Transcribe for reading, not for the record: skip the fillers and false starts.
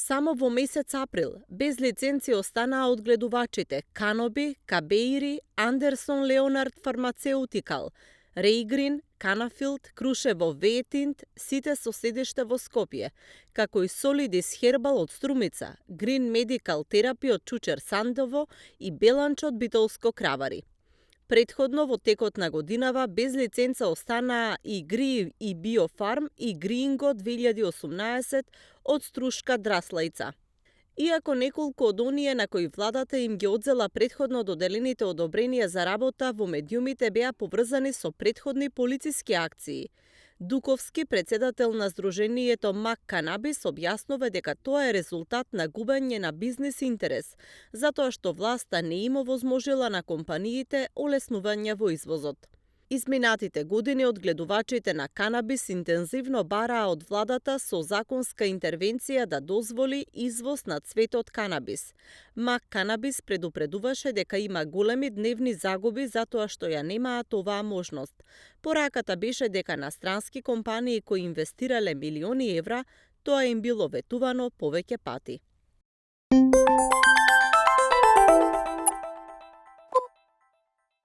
Само во месец април, без лиценци останаа одгледувачите Каноби, Кабеири, Андерсон Леонард Фармацеутикал, Рейгрин, Канафилд, Крушево Ветинт, сите со седиште во Скопје, како и Солидис Хербал од Струмица, Грин Медикал Терапи од Чучер Сандово и Беланч од Битолско Кравари. Претходно во текот на годинава без лиценца останаа и Гри и Биофарм и Гринго 2018 од Струшка Драслајца. Иако неколку од оние на кои владата им ги одзела претходно доделените одобренија за работа во медиумите беа поврзани со претходни полициски акции, Дуковски, председател на Сдруженијето Мак Канабис, објаснува дека тоа е резултат на губење на бизнис интерес, затоа што власта не им овозможила на компаниите олеснување во извозот. Изминатите години одгледувачите на канабис интензивно бараа од владата со законска интервенција да дозволи извоз на цветот канабис. Мак Канабис предупредуваше дека има големи дневни загуби затоа што ја немаат оваа можност. Пораката беше дека на странски компании кои инвестирале милиони евра, тоа им било ветувано повеќе пати.